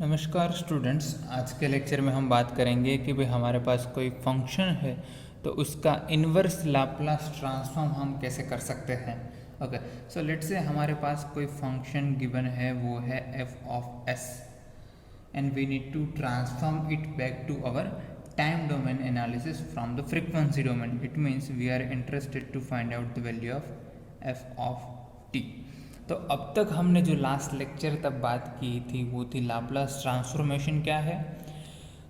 नमस्कार स्टूडेंट्स, आज के लेक्चर में हम बात करेंगे कि भाई हमारे पास कोई फंक्शन है तो उसका इन्वर्स लाप्लास ट्रांसफॉर्म हम कैसे कर सकते हैं। ओके, सो लेट्स से हमारे पास कोई फंक्शन गिवन है, वो है F of S and we need to transform it back to our time domain analysis from the frequency domain. It means we are interested to find out the value of F of T. तो अब तक हमने जो last lecture तक बात की थी वो थी लाप्लास ट्रांसफॉर्मेशन क्या है,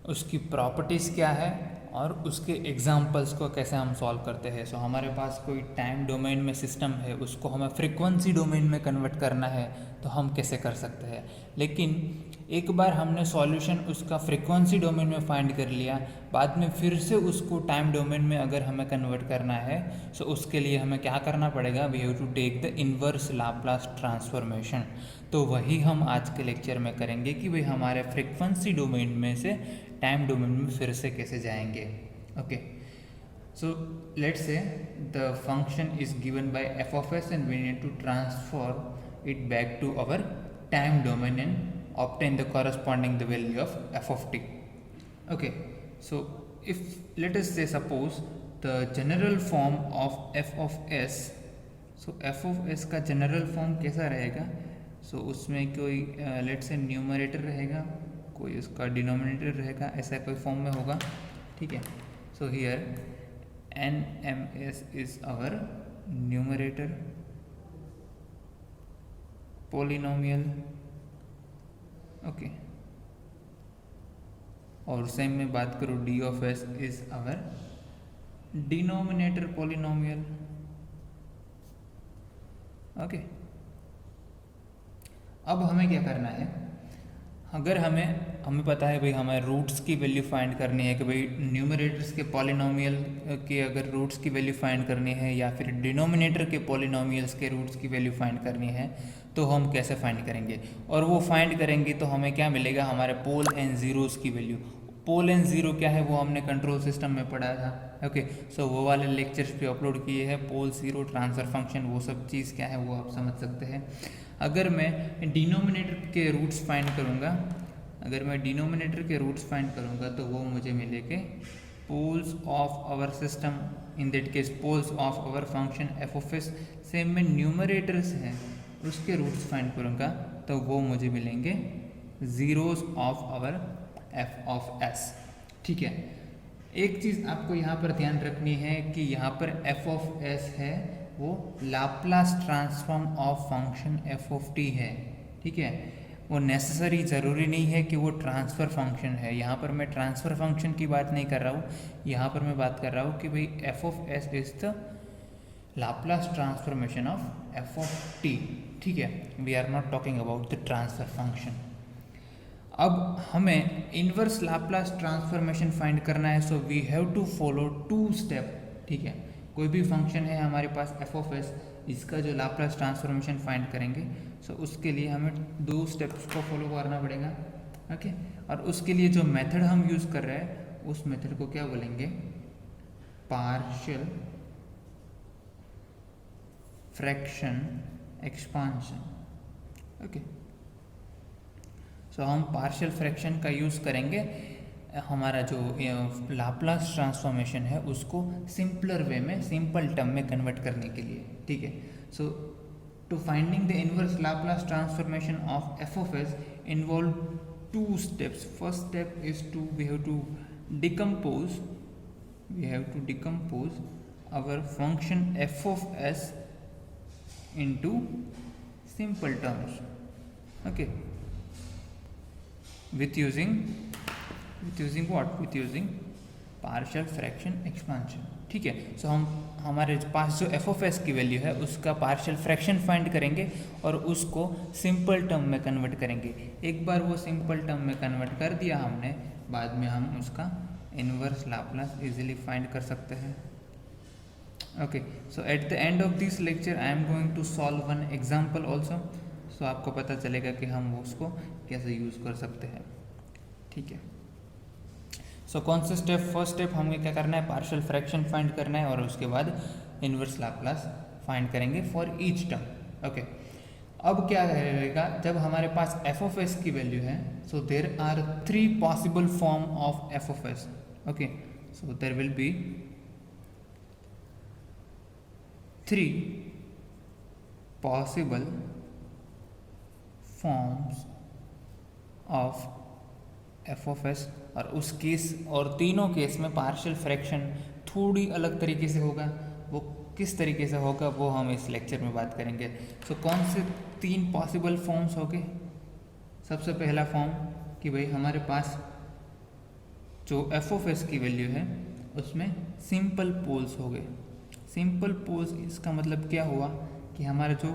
उसकी प्रॉपर्टीज़ क्या है और उसके एग्जांपल्स को कैसे हम सॉल्व करते हैं। सो हमारे पास कोई टाइम डोमेन में सिस्टम है, उसको हमें फ्रीक्वेंसी डोमेन में कन्वर्ट करना है तो हम कैसे कर सकते हैं। लेकिन एक बार हमने सॉल्यूशन उसका फ्रीक्वेंसी डोमेन में फाइंड कर लिया, बाद में फिर से उसको टाइम डोमेन में अगर हमें कन्वर्ट करना है सो उसके लिए हमें क्या करना पड़ेगा, we have to take the inverse Laplace transformation. तो वही हम आज के लेक्चर में करेंगे कि भाई हमारे फ्रीक्वेंसी डोमेन में से टाइम डोमेन में फिर से कैसे जाएंगे। Okay, so let's say the function is given by F of S and we need to transform it back to our time domain and obtain the corresponding the value of f of t. Okay, so if let us say suppose the general form of f of s, so f of s का general form कैसा रहेगा, so उसमें कोई let's say numerator रहेगा, कोई उसका denominator रहेगा, ऐसा कोई फॉर्म में होगा। ठीक है, so here nms is our numerator polynomial। Okay, और सेम में बात करूँ D of S is our denominator polynomial. Okay, अब हमें क्या करना है, अगर हमें पता है भाई हमें रूट्स की वैल्यू फाइंड करनी है कि भाई न्यूमरेटर्स के पॉलिनोमियल के अगर रूट्स की वैल्यू फाइंड करनी है या फिर डिनोमिनेटर के पॉलिनोमियल्स के रूट्स की वैल्यू फाइंड करनी है तो हम कैसे फाइंड करेंगे। और वो फाइंड करेंगे तो हमें क्या मिलेगा, हमारे पोल एंड ज़ीरोज़ की वैल्यू। पोल एंड ज़ीरो क्या है वो हमने कंट्रोल सिस्टम में पढ़ा था। ओके, सो वो वाले लेक्चर्स पे अपलोड किए हैं, पोल ज़ीरो ट्रांसफर फंक्शन वो सब चीज़ क्या है वो आप समझ सकते हैं। अगर मैं डिनोमिनेटर के रूट्स फाइंड करूँगा, अगर मैं डिनोमिनेटर के रूट्स फाइंड करूँगा तो वो मुझे मिलेंगे poles of our system, in that case poles of our function F of S. Same में न्यूमरेटर्स हैं उसके रूट्स फाइंड करूँगा तो वो मुझे मिलेंगे zeros of our F of S. ठीक है, एक चीज़ आपको यहाँ पर ध्यान रखनी है कि यहाँ पर एफ ऑफ एस है वो Laplace transform of function F of T है। ठीक है, वो नेसेसरी ज़रूरी नहीं है कि वो ट्रांसफ़र फंक्शन है। यहाँ पर मैं ट्रांसफ़र फंक्शन की बात नहीं कर रहा हूँ, यहाँ पर मैं बात कर रहा हूँ कि भाई F of S is the Laplace transformation of F of T. ठीक है, we are not talking about the transfer function. अब हमें इन्वर्स लाप्लास ट्रांसफॉर्मेशन फाइंड करना है, so we have to follow two step. ठीक है, कोई भी फंक्शन है हमारे पास एफ ऑफ एस, इसका जो लाप्लास ट्रांसफॉर्मेशन फाइंड करेंगे सो उसके लिए हमें दो स्टेप्स को फॉलो करना पड़ेगा। ओके, और उसके लिए जो मेथड हम यूज़ कर रहे हैं उस मेथड को क्या बोलेंगे, पार्शियल फ्रैक्शन एक्सपांशन। ओके, सो हम पार्शियल फ्रैक्शन का यूज़ करेंगे हमारा जो लाप्लास ट्रांसफॉर्मेशन है उसको सिंपलर वे में, सिंपल टर्म में कन्वर्ट करने के लिए। ठीक है, so to finding the inverse Laplace transformation of F of S involve two steps. First step is to we have to decompose our function F of S into simple terms। okay, with using what, with using partial fraction expansion। ठीक है, सो हम हमारे पास जो F of S की value है उसका partial fraction find करेंगे और उसको सिंपल टर्म में कन्वर्ट करेंगे। एक बार वो सिंपल टर्म में कन्वर्ट कर दिया हमने, बाद में हम उसका इनवर्स लाप्लास इजीली फाइंड कर सकते हैं। Okay, so at the end of this lecture I am going to solve one example also, so आपको पता चलेगा कि हम उसको कैसे यूज़ कर सकते हैं। ठीक है, सो कौन से स्टेप, फर्स्ट स्टेप हमें क्या करना है, पार्शियल फ्रैक्शन फाइंड करना है और उसके बाद इनवर्स लाप्लास फाइंड करेंगे फॉर ईच टर्म। ओके, अब क्या रहेगा, जब हमारे पास एफ ऑफ एस की वैल्यू है, so there are 3 possible form of F of S. Okay, so there will be 3 possible forms of F of S. और उस केस और तीनों केस में पार्शियल फ्रैक्शन थोड़ी अलग तरीके से होगा. वो किस तरीके से होगा वो हम इस लेक्चर में बात करेंगे. सो कौन से 3 पॉसिबल फॉर्म्स हो गए. सबसे पहला फॉर्म कि भाई हमारे पास जो एफ ऑफ एस की वैल्यू है उसमें सिंपल पोल्स हो गए. सिंपल पोल्स इसका मतलब क्या हुआ कि हमारा जो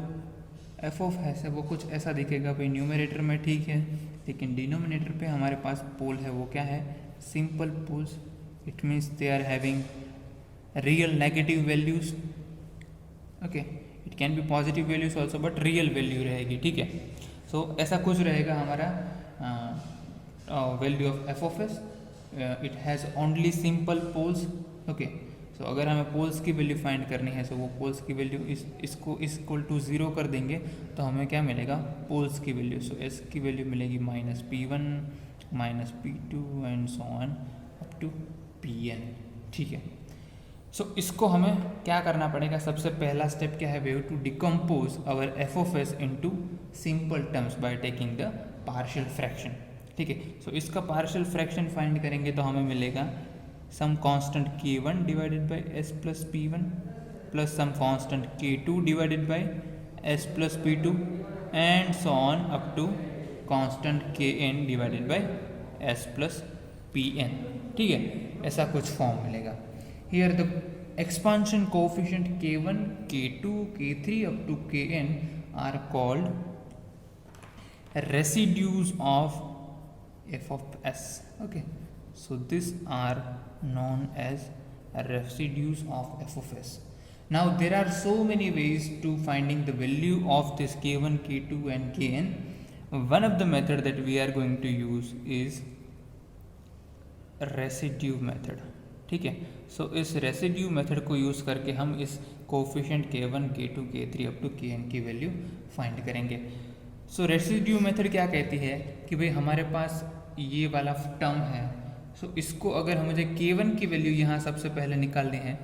एफ ऑफ एस है वो कुछ ऐसा दिखेगा. भाई न्यूमरेटर में ठीक है, लेकिन डिनोमिनेटर पे हमारे पास पोल है, वो क्या है, simple poles. It means they are having real negative values. Okay, it can be positive values also, but real value रहेगी. ठीक है, सो ऐसा कुछ रहेगा हमारा value of F of S. It has only simple poles. Okay, so अगर हमें poles की वैल्यू फाइंड करनी है, सो वो पोल्स की वैल्यू इसको इक्वल टू 0 कर देंगे तो हमें क्या मिलेगा, पोल्स की वैल्यू. सो एस की वैल्यू मिलेगी -P1 -P2 and so on up to Pn. ठीक है, सो इसको हमें क्या करना पड़ेगा. सबसे पहला स्टेप क्या है, we have to decompose our F of S into simple terms by taking the partial fraction. ठीक है, सो इसका पार्शियल फ्रैक्शन फाइंड करेंगे तो हमें मिलेगा some constant k1 divided by s plus p1 plus some constant k2 divided by s plus p2 and so on up to constant kn divided by s plus pn. ठीक है, ऐसा कुछ form मिलेगा. here the expansion coefficient k1 k2 k3 up to kn are called residues of f of s. okay, so these are known as residues of f of s. Now there are so many ways to finding the value of this k1 k2 and kn. One of the method that we are going to use is residue method. ठीक है, सो इस residue method को use करके हम इस coefficient k1 k2 k3 up to kn की value find करेंगे. So residue method क्या कहती है कि भाई हमारे पास ये वाला टर्म है, सो इसको अगर मुझे k1 की वैल्यू यहाँ सबसे पहले निकालनी है.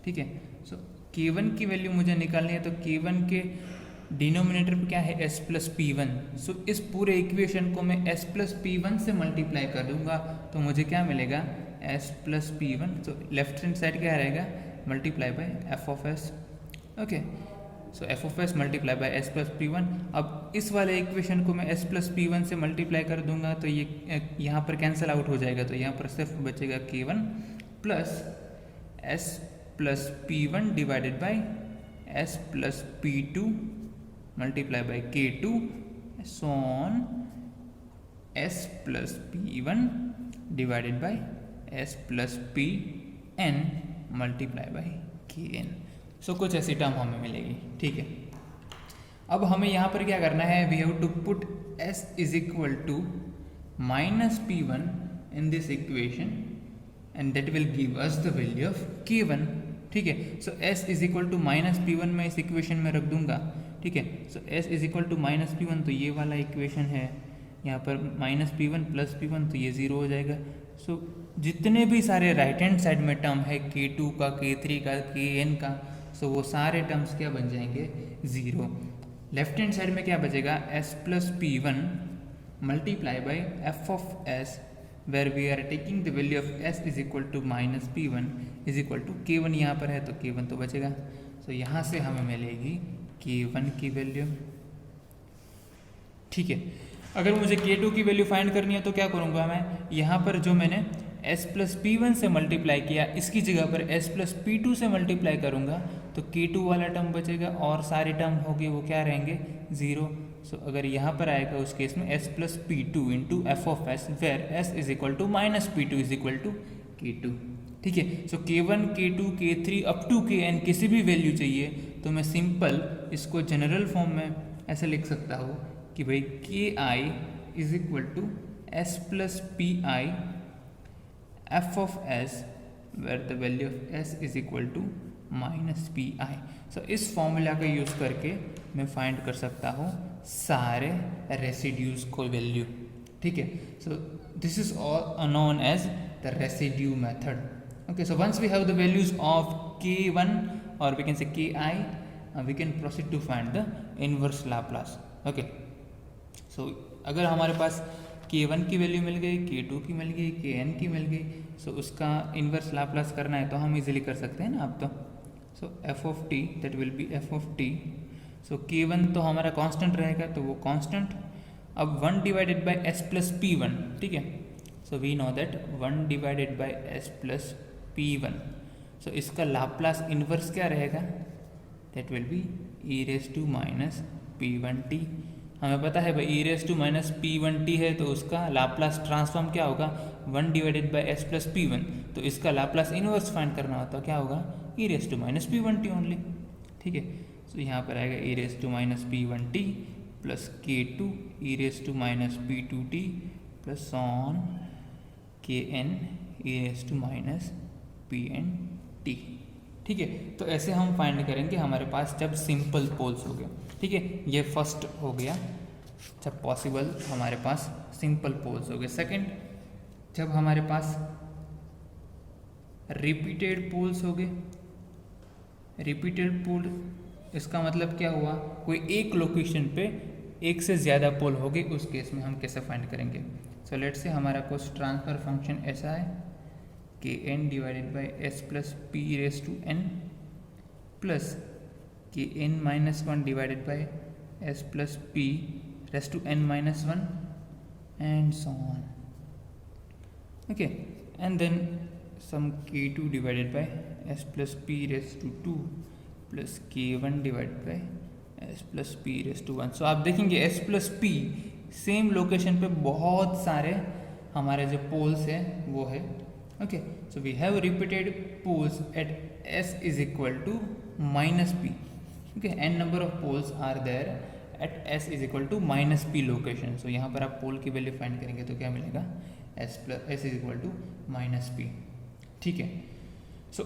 ठीक है, सो k1 की वैल्यू मुझे निकालनी है तो k1 के डिनोमिनेटर पे क्या है, s प्लस p1. सो इस पूरे इक्वेशन को मैं s प्लस p1 से मल्टीप्लाई कर दूंगा तो मुझे क्या मिलेगा, s प्लस p1. तो लेफ्ट हैंड साइड क्या रहेगा, multiply by f of s. Okay, so F of S multiply by S plus P one. अब इस वाले इक्वेशन को मैं एस प्लस पी वन से मल्टीप्लाई कर दूंगा तो ये यहाँ पर कैंसिल आउट हो जाएगा. तो यहाँ पर सिर्फ बचेगा K one plus S plus P one divided by S plus P two multiply by K two so on S plus P one divided by S plus P N multiply by K N. So कुछ ऐसी term हमें मिलेगी. ठीक है, अब हमें यहाँ पर क्या करना है, we have to put s is equal to minus P one in this equation and that will give us the value of k1. ठीक है, so s is equal to minus P one मैं इस equation में रख दूंगा. ठीक है, so s is equal to minus P one तो ये वाला इक्वेशन है, यहाँ पर minus P one plus P one तो ये 0 हो जाएगा. सो जितने भी सारे राइट हैंड साइड में टर्म है k2 का, k3 का, kn का, सो वो सारे टर्म्स क्या बन जाएंगे, 0. लेफ्ट हैंड साइड में क्या बचेगा, s plus P one multiply by F of S where we are taking the value of s is equal to minus P one is equal to K one. यहाँ पर है तो k1 तो बचेगा. सो यहाँ से हमें मिलेगी k1 की वैल्यू. ठीक है, अगर मुझे k2 की वैल्यू फाइंड करनी है तो क्या करूँगा मैं, यहाँ पर जो मैंने s प्लस पी वन से मल्टीप्लाई किया इसकी जगह पर s प्लस पी टू से मल्टीप्लाई करूँगा तो k2 वाला टर्म बचेगा और सारे टर्म होंगे वो क्या रहेंगे, 0. सो अगर यहाँ पर आएगा उस केस में s plus P two into F of S where s is equal to minus P two is equal to k2. ठीक है, सो k1 k2 k3 up to kn किसी भी वैल्यू चाहिए तो मैं सिंपल इसको जनरल फॉर्म में ऐसे लिख सकता हूँ कि भाई ki is equal to s plus P I f of s where the value of s is equal to minus P I. So इस फॉर्मूला का यूज़ करके मैं फाइंड कर सकता हूँ सारे रेसिड्यूज को वैल्यू, ठीक है। So this is all known as the residue method. Okay, so once we have the values of k1 or we can say ki, we can proceed to find the inverse Laplace. Okay, so अगर हमारे पास k1 की value मिल गई, k2 की मिल गई, kn की मिल गई, so उसका inverse Laplace करना है तो हम इजीली कर सकते हैं ना अब तो। so f of t that will be f of t, so k1 तो हमारा कांस्टेंट रहेगा तो वो कांस्टेंट, अब 1 divided by s plus p1, ठीक है। so we know that 1 divided by s plus p1, so इसका लाप्लास इन्वर्स क्या रहेगा, that will be e raised to minus p1t। हमें पता है भाई e raised to minus p1t है तो उसका लाप्लास ट्रांसफॉर्म क्या होगा, 1 divided by s plus p1, तो इसका लाप्लास इन्वर्स फाइंड करना होता है क्या होगा, e raised to minus p1t only, ठीक है। so यहाँ पर आएगा e raised to minus p1t plus k2 e raised to minus p2t plus on kn e raised to minus pnt, ठीक है। तो ऐसे हम फाइंड करेंगे हमारे पास जब सिंपल पोल्स हो गए, ठीक है। ये फर्स्ट हो गया जब पॉसिबल हमारे पास सिंपल पोल्स हो गए। सेकंड, जब हमारे पास रिपीटेड पोल्स हो गए। रिपीटेड पोल इसका मतलब क्या हुआ, कोई एक लोकेशन पे एक से ज़्यादा पोल हो गए, उस केस में हम कैसे फाइंड करेंगे। सो लेट्स से हमारा कुछ ट्रांसफर फंक्शन ऐसा है K N divided by S plus P raise to N plus K N minus one divided by S plus P raise to N minus one and so on, okay. And then sum k2 divided by s plus p raised to 2 plus k1 divided by s plus p raised to 1। So आप देखेंगे s plus p same location पे बहुत सारे हमारे जो poles है वो है, okay. So we have repeated poles at s is equal to minus p, okay. n number of poles are there at s is equal to minus p location. So यहाँ पर आप पोल की वैल्यू फाइंड करेंगे तो क्या मिलेगा, s is equal to minus p, ठीक है। सो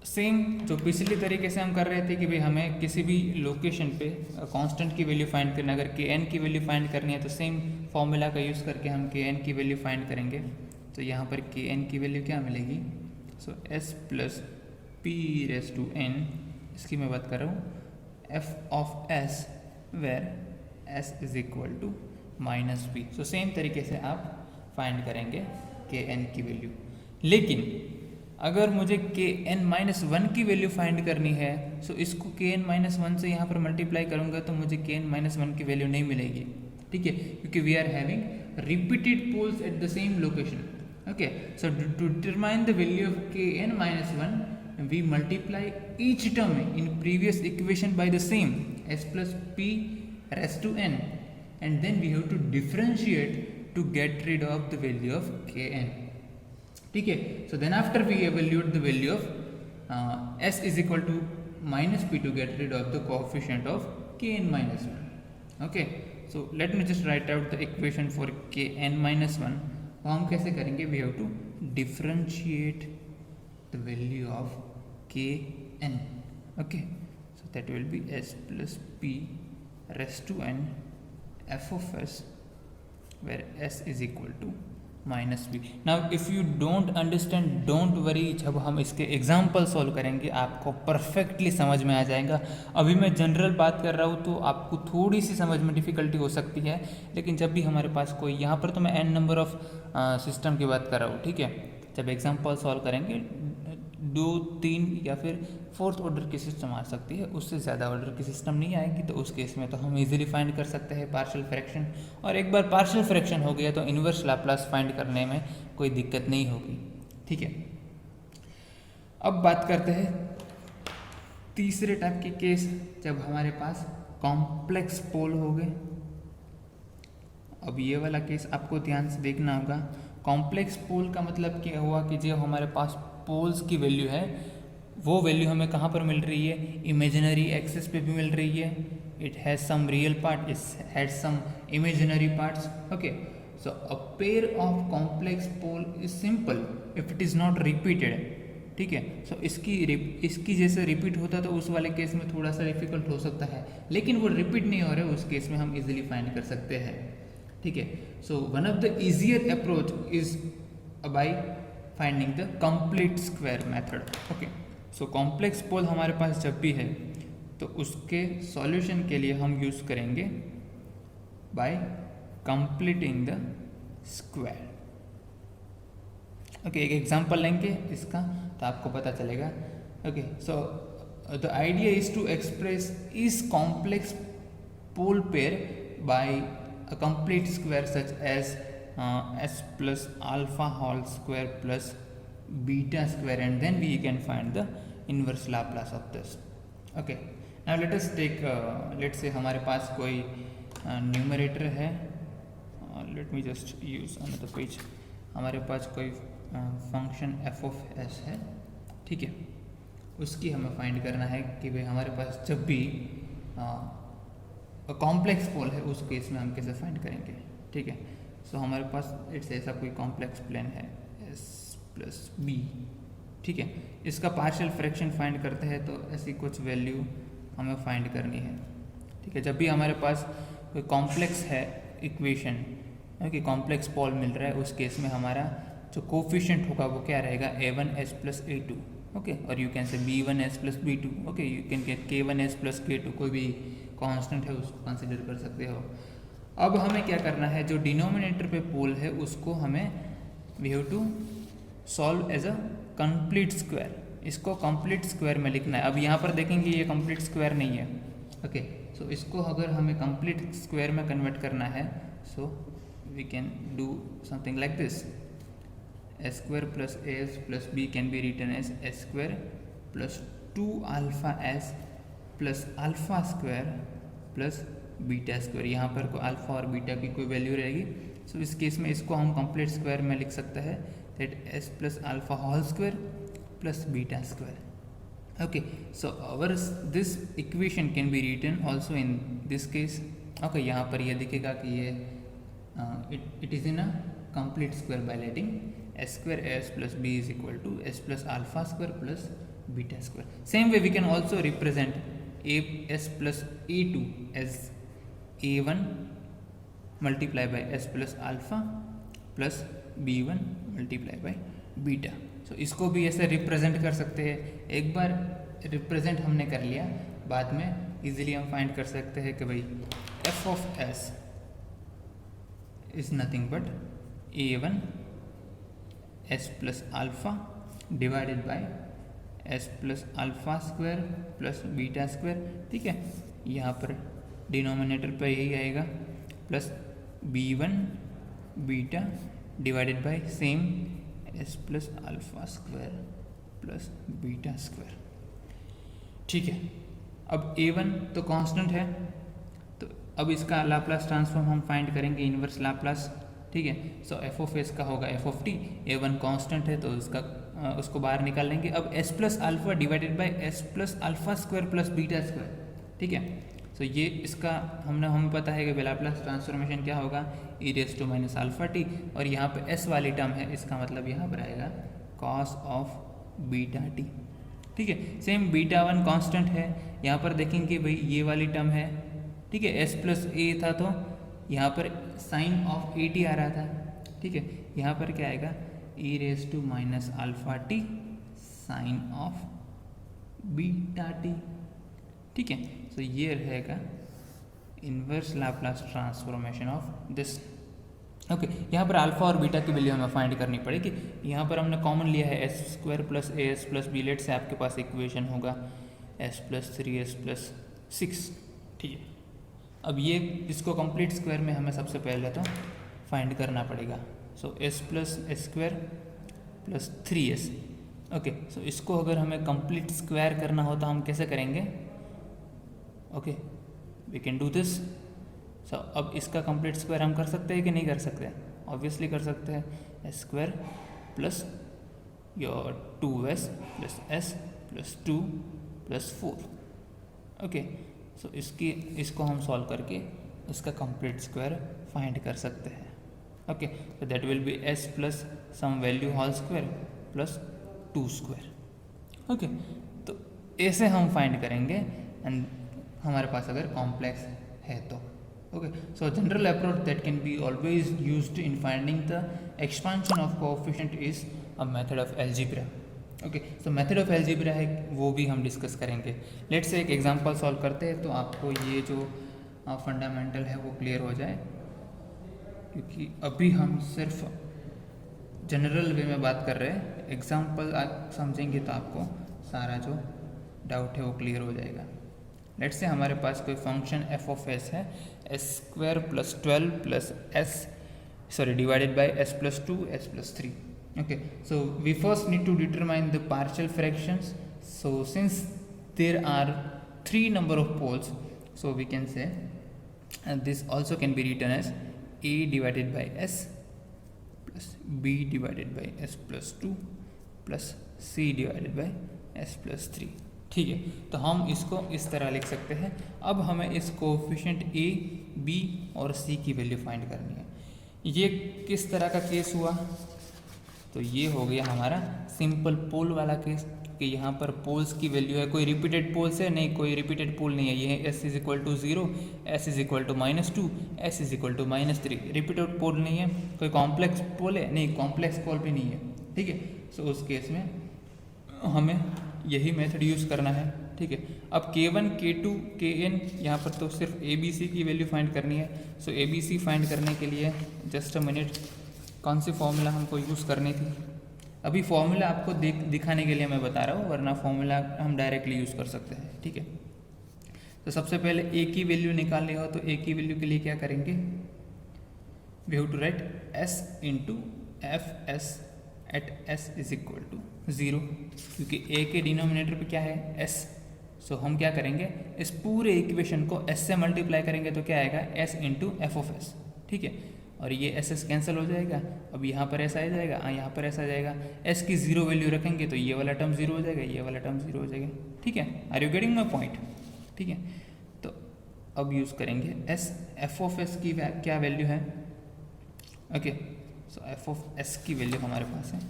सेम जो पिछले तरीके से हम कर रहे थे कि भाई हमें किसी भी लोकेशन पे कांस्टेंट की वैल्यू फाइंड करना, अगर के एन की वैल्यू फाइंड करनी है तो सेम फॉर्मूला का यूज़ करके हम के एन की वैल्यू फाइंड करेंगे। तो यहाँ पर के एन की वैल्यू क्या मिलेगी, so S plus P raise to N, इसकी मैं बात कर रहा हूँ F of S where S is equal to minus P. So same तरीके से आप फाइंड करेंगे के एन की वैल्यू। लेकिन अगर मुझे के एन माइनस वन की वैल्यू फाइंड करनी है, सो इसको के एन माइनस वन से यहाँ पर मल्टीप्लाई करूँगा तो मुझे के एन माइनस वन की वैल्यू नहीं मिलेगी, ठीक है, क्योंकि we are having repeated poles at the same location, okay. So to determine the value of K N minus one we multiply each term in previous equation by the same S plus P raise to N and then we have to differentiate to get rid of the value of K N, ठीक है। So then after we evaluate the value of S is equal to minus P to get rid of the coefficient of K N minus one, okay. So let me just write out the equation for K N minus one. हम कैसे करेंगे, we have to differentiate the value of K N, okay. So that will be S plus P raise to N F of S where S is equal to minus B. Now if you don't understand don't worry, जब हम इसके example solve करेंगे आपको perfectly समझ में आ जाएगा। अभी मैं जनरल बात कर रहा हूँ तो आपको थोड़ी सी समझ में डिफ़िकल्टी हो सकती है, लेकिन जब भी हमारे पास कोई, यहाँ पर तो मैं एन नंबर ऑफ सिस्टम की बात कर रहा हूँ, ठीक है। जब एग्जाम्पल सॉल्व करेंगे 2, 3 या फिर 4th ऑर्डर की सिस्टम आ सकती है, उससे ज़्यादा ऑर्डर की सिस्टम नहीं आएगी, तो उस केस में तो हम इजीली फाइंड कर सकते हैं पार्शियल फ्रैक्शन। और एक बार पार्शियल फ्रैक्शन हो गया तो इन्वर्स लाप्लास फाइंड करने में कोई दिक्कत नहीं होगी, ठीक है। अब बात करते हैं तीसरे टाइप के केस, जब हमारे पास कॉम्प्लेक्स पोल हो गए। अब ये वाला केस आपको ध्यान से देखना होगा। कॉम्प्लेक्स पोल का मतलब क्या हुआ कि जो हमारे पास पोल्स की वैल्यू है वो वैल्यू हमें कहाँ पर मिल रही है, इमेजिनरी एक्सिस पे भी मिल रही है। It has some real part, it has some imaginary parts, okay. So a pair of complex pole is simple if it is not repeated, ठीक है। सो इसकी जैसे रिपीट होता तो उस वाले केस में थोड़ा सा डिफिकल्ट हो सकता है, लेकिन वो रिपीट नहीं हो रहा है, उस केस में हम इजीली फाइंड कर सकते हैं, ठीक है। So one of the easier approach is by finding the complete square method. Okay, so complex pole हमारे पास जब भी है तो उसके सॉल्यूशन के लिए हम यूज़ करेंगे by completing the square. Okay, एक एग्जांपल लेंगे इसका तो आपको पता चलेगा। Okay, so the idea is to express इस complex pole pair by a complete square such as s plus alpha whole square plus beta square, and then we can find the inverse Laplace of this. Okay, now let us take let's say हमारे पास कोई numerator है, let me just use another page। हमारे पास कोई function f of s है, ठीक है। उसकी हमें फाइंड करना है कि भाई हमारे पास जब भी कॉम्प्लेक्स पोल है उस केस में हम कैसे फाइंड करेंगे, ठीक है। सो हमारे पास इट्स ऐसा कोई कॉम्प्लेक्स प्लेन है s प्लस b, ठीक है। इसका पार्शियल फ्रैक्शन फाइंड करते हैं तो ऐसी कुछ वैल्यू हमें फाइंड करनी है, ठीक है। जब भी हमारे पास कोई कॉम्प्लेक्स है इक्वेशन, ओके, कॉम्प्लेक्स पोल मिल रहा है, उस केस में हमारा जो कोफिशिएंट होगा वो क्या रहेगा, a1s प्लस a2, ओके, और you can say b1s plus b2, okay, you can get k1s plus k2, कोई भी कांस्टेंट है उसको कंसिडर कर सकते हो। अब हमें क्या करना है, जो डिनोमिनेटर पे पोल है उसको हमें we have to solve as a complete square, इसको कंप्लीट स्क्वायर में लिखना है। अब यहाँ पर देखेंगे ये कंप्लीट स्क्वायर नहीं है, ओके, सो इसको अगर हमें कंप्लीट स्क्वायर में कन्वर्ट करना है, so we can do something like this, s square plus as plus b can be written as s square plus 2 alpha s plus alpha square plus beta square. यहाँ पर को alpha और beta की कोई value रहेगी, सो इस case में इसको हम कंप्लीट स्क्वायर में लिख सकते हैं, that s plus alpha whole square plus beta square. Okay, so our this equation can be written also in this case. Okay, यहाँ पर यह दिखेगा कि ये it is in a complete square by letting s square s plus b is equal to s plus alpha square plus beta square. Same way we can also represent s plus a2 as a1 multiply by s plus alpha plus b1 multiply by beta. So इसको भी ऐसे represent कर सकते हैं। एक बार represent हमने कर लिया, बाद में इजीली हम फाइंड कर सकते हैं कि भाई f of s is nothing but a1 s plus alpha divided by s plus alpha square plus beta square, ठीक है। यहाँ पर डिनोमिनेटर पर यही आएगा plus b1 beta divided by same s plus alpha square plus beta square, ठीक है। अब a1 तो कांस्टेंट है, तो अब इसका लाप्लास ट्रांसफॉर्म हम फाइंड करेंगे, इनवर्स लाप्लास, ठीक है। सो f ऑफ s का होगा f of t, a1 constant है तो उसको बाहर निकाल लेंगे। अब s plus alpha divided by s plus alpha square plus beta square, ठीक है। तो ये इसका हमें पता है कि लाप्लास ट्रांसफॉर्मेशन क्या होगा, e raise to minus alpha T, और यहाँ पे s वाली टर्म है, इसका मतलब यहाँ पर आएगा कॉस ऑफ बीटा टी, ठीक है। सेम बीटा वन कांस्टेंट है, यहाँ पर देखेंगे भाई ये वाली टर्म है, ठीक है। s प्लस ए था तो यहाँ पर साइन ऑफ ए टी आ रहा था, ठीक है। यहाँ पर क्या आएगा, e raise to minus alpha T sine of beta T, ठीक है। तो ये रहेगा inverse Laplace transformation of this. Okay, यहाँ पर अल्फा और बीटा की वैल्यू हमें फाइंड करनी पड़ेगी। यहाँ पर हमने कॉमन लिया है s square plus A S plus B, let say आपके पास इक्वेशन होगा s प्लस 3s प्लस 6, ठीक है। अब ये इसको कंप्लीट स्क्वायर में हमें सबसे पहले तो फाइंड करना पड़ेगा। So s plus S square plus 3s, okay. So इसको अगर हमें कंप्लीट स्क्वायर करना हो तो हम कैसे करेंगे, okay, we can do this. So अब इसका कंप्लीट स्क्वायर हम कर सकते हैं कि नहीं कर सकते, ऑब्वियसली कर सकते हैं। S square plus your 2s plus s plus 2 plus 4, okay. So इसको हम सॉल्व करके इसका कंप्लीट स्क्वायर फाइंड कर सकते हैं, okay. So that will be s plus some value whole square plus 2 square, okay, तो ऐसे हम फाइंड करेंगे एंड हमारे पास अगर कॉम्प्लेक्स है तो। Okay, so general approach that can be always used in finding the expansion of coefficient is a method of algebra. Okay, so method of algebra है वो भी हम डिस्कस करेंगे। लेट्स से एक एग्जांपल सॉल्व करते हैं तो आपको ये जो फंडामेंटल है वो क्लियर हो जाए, क्योंकि अभी हम सिर्फ जनरल वे में बात कर रहे हैं। एग्जांपल आप समझेंगे तो आपको सारा जो डाउट है वो क्लियर हो जाएगा। लेट्स से हमारे पास कोई फंक्शन एफ ऑफ एस है, S square plus 12 plus S divided by S plus 2 S plus 3। okay, so we first need to determine the partial fractions. So since there are 3 number of poles, so we can say this also can be written as a divided by s plus b divided by s plus 2 plus c divided by s plus 3। ठीक है, तो हम इसको इस तरह लिख सकते हैं। अब हमें इस कोएफिशिएंट a, b और c की वैल्यू फाइंड करनी है। ये किस तरह का केस हुआ, तो ये हो गया हमारा सिंपल पोल वाला केस कि यहाँ पर पोल्स की वैल्यू है, कोई रिपीटेड पोल्स है नहीं, कोई रिपीटेड पोल नहीं है। ये है s is equal to 0, s is equal to -2, s is equal to -3। Repeated pole नहीं है। कोई कॉम्प्लेक्स पोल है नहीं, कॉम्प्लेक्स पोल भी नहीं है। ठीक है, सो उस केस में हमें यही मेथड यूज़ करना है। ठीक है, अब k1 k2 kn यहाँ पर तो सिर्फ a b c की वैल्यू फाइंड करनी है। सो a b c फाइंड करने के लिए जस्ट अ मिनट, कौन सी फॉर्मूला हमको यूज़ करनी थी। अभी फॉर्मूला आपको दिखाने के लिए मैं बता रहा हूँ, वरना फॉर्मूला हम डायरेक्टली यूज़ कर सकते हैं। ठीक है, तो सबसे पहले a की वैल्यू निकालनी हो तो a की वैल्यू के लिए क्या करेंगे, we have to write s into F S at s is equal to 0, क्योंकि a के डिनोमिनेटर पे क्या है s। सो हम क्या करेंगे, इस पूरे इक्वेशन को s से मल्टीप्लाई करेंगे तो क्या आएगा, s into F of s। ठीक है, और ये एस एस कैंसिल हो जाएगा। अब यहाँ पर ऐसा आ जाएगा, यहाँ पर ऐसा आ जाएगा। एस की 0 वैल्यू रखेंगे तो ये वाला टर्म 0 हो जाएगा, ये वाला टर्म 0 हो जाएगा। ठीक है, are you getting my point. ठीक है, तो अब यूज़ करेंगे एस, एफ ऑफ एस की क्या वैल्यू है। Okay, so F of S की वैल्यू हमारे पास है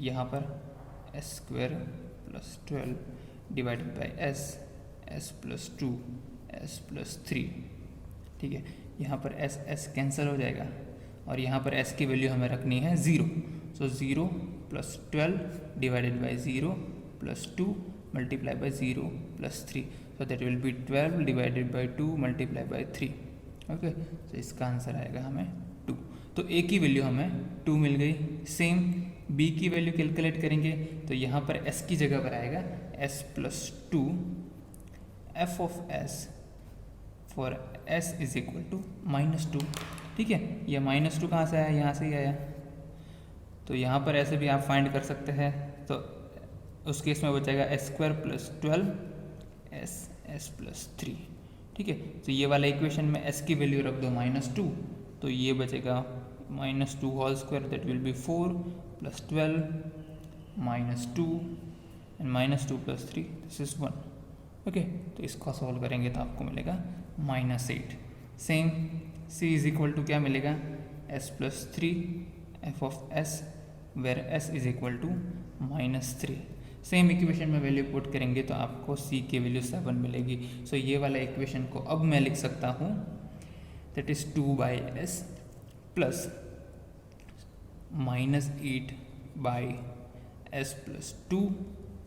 यहाँ पर S square plus 12 divided by S, S plus 2 S plus 3। ठीक है, यहाँ पर एस एस कैंसिल हो जाएगा और यहाँ पर एस की वैल्यू हमें रखनी है 0। सो 0 plus 12 divided by 0 plus 2 multiply by 0 plus 3। So that will B 12 divided by 2 multiply by 3। Okay, तो इसका आंसर आएगा हमें 2। तो ए की वैल्यू हमें 2 मिल गई। सेम बी की वैल्यू कैलकुलेट करेंगे तो यहाँ पर एस की जगह पर आएगा S plus 2 F of S for s is equal to -2। ठीक है, ये -2 कहाँ से आया, यहाँ से ही आया। तो यहाँ पर ऐसे भी आप फाइंड कर सकते हैं। तो उस केस में बचेगा s square plus 12 s plus 3। ठीक है, तो ये वाला इक्वेशन में s की वैल्यू रख दो -2, तो ये बचेगा -2 whole square, that will be 4 plus 12 -2 and -2 plus 3, this is 1। Okay, तो इसको सॉल्व करेंगे तो आपको मिलेगा -8। Same c is equal to क्या मिलेगा, s plus 3 F of s where s is equal to -3। Same equation में वैल्यू पुट करेंगे तो आपको c की वैल्यू 7 मिलेगी। सो ये वाला इक्वेशन को अब मैं लिख सकता हूँ, that is 2/s plus -8 by s plus 2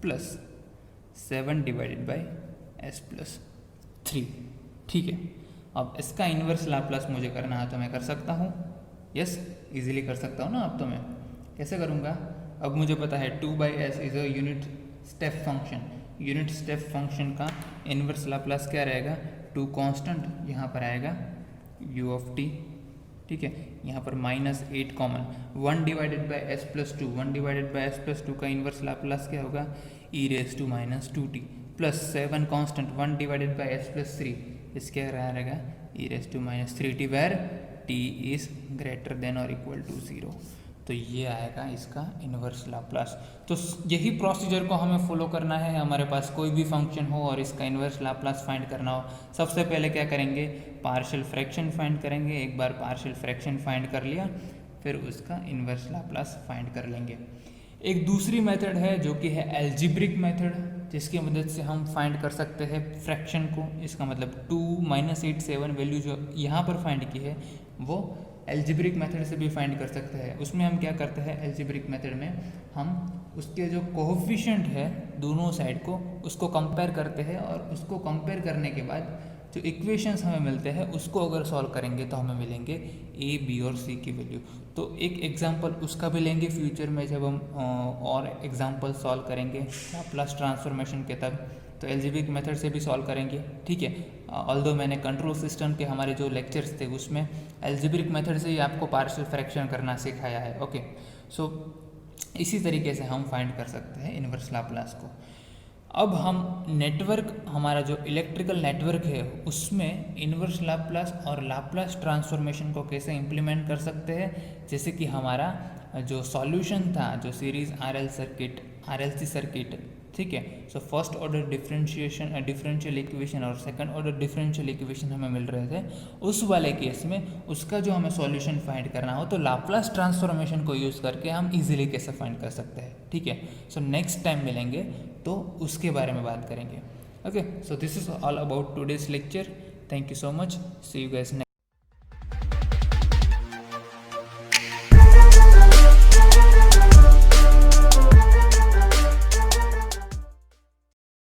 plus 7 divided by s plus 3। ठीक है, अब इसका इन्वर्स लाप्लास मुझे करना है तो मैं कर सकता हूँ। यस, इजीली कर सकता हूँ ना। अब तो मैं कैसे करूँगा, अब मुझे पता है 2/s is a unit step function. Unit step function का इन्वर्स लाप्लास क्या रहेगा, 2 कांस्टेंट यहाँ पर आएगा u ऑफ t। ठीक है, यहाँ पर -8 common, 1 divided by s plus 2, 1 divided by s plus 2 का इन्वर्स लाप्लास क्या होगा, e raise to -2t plus 7 constant 1 divided by s plus 3, इसके रहेगा e raise to -3t where t is greater than और इक्वल टू 0। तो ये आएगा इसका इन्वर्स लाप्लास। तो यही प्रोसीजर को हमें फॉलो करना है। हमारे पास कोई भी फंक्शन हो और इसका इन्वर्स लाप्लास फाइंड करना हो, सबसे पहले क्या करेंगे, पार्शियल फ्रैक्शन फाइंड करेंगे। एक बार पार्शियल फ्रैक्शन फाइंड कर लिया, फिर उसका इन्वर्स लाप्लास फाइंड कर लेंगे। एक दूसरी मेथड है जो कि है एल्जिब्रिक मेथड, जिसकी मदद से हम फाइंड कर सकते हैं फ्रैक्शन को। इसका मतलब 2 -8 7 वैल्यू जो यहाँ पर फाइंड की है वो एल्जिब्रिक मेथड से भी फाइंड कर सकते हैं। उसमें हम क्या करते हैं, एल्जिब्रिक मेथड में हम उसके जो कोएफिशिएंट है दोनों साइड को उसको कंपेयर करते हैं, और उसको कंपेयर करने के बाद जो इक्वेशंस हमें मिलते हैं उसको अगर सॉल्व करेंगे तो हमें मिलेंगे ए, बी और सी की वैल्यू। तो एक एग्जांपल उसका भी लेंगे फ्यूचर में जब हम और एग्जांपल सॉल्व करेंगे लाप्लास ट्रांसफॉर्मेशन के तब, तो एल्जेब्रिक मेथड से भी सॉल्व करेंगे, ठीक है। ऑल्दो मैंने कंट्रोल सिस्टम के हमारे जो लेक्चर्स थे उसमें एल्जेब्रिक मेथड से ही आपको पार्शियल फ्रैक्शन करना सिखाया है, ओके। सो इसी तरीके से हम फाइंड कर सकते हैं इन्वर्स लाप्लास को। अब हम नेटवर्क, हमारा जो इलेक्ट्रिकल नेटवर्क है उसमें इन्वर्स लाप्लास और लाप्लास ट्रांसफॉर्मेशन को कैसे इम्प्लीमेंट कर सकते हैं, जैसे कि हमारा जो सॉल्यूशन था जो सीरीज RLC सर्किट, ठीक है। So first order differential equation और सेकंड ऑर्डर डिफरेंशियल इक्वेशन हमें मिल रहे थे। उस वाले केस में उसका जो हमें सॉल्यूशन फाइंड करना हो तो लाप्लास ट्रांसफॉर्मेशन को यूज़ करके हम इजीली कैसे फाइंड कर सकते हैं, ठीक है। सो नेक्स्ट टाइम मिलेंगे तो उसके बारे में बात करेंगे, okay. So this is all about today's lecture. Thank you so much, see you guys next.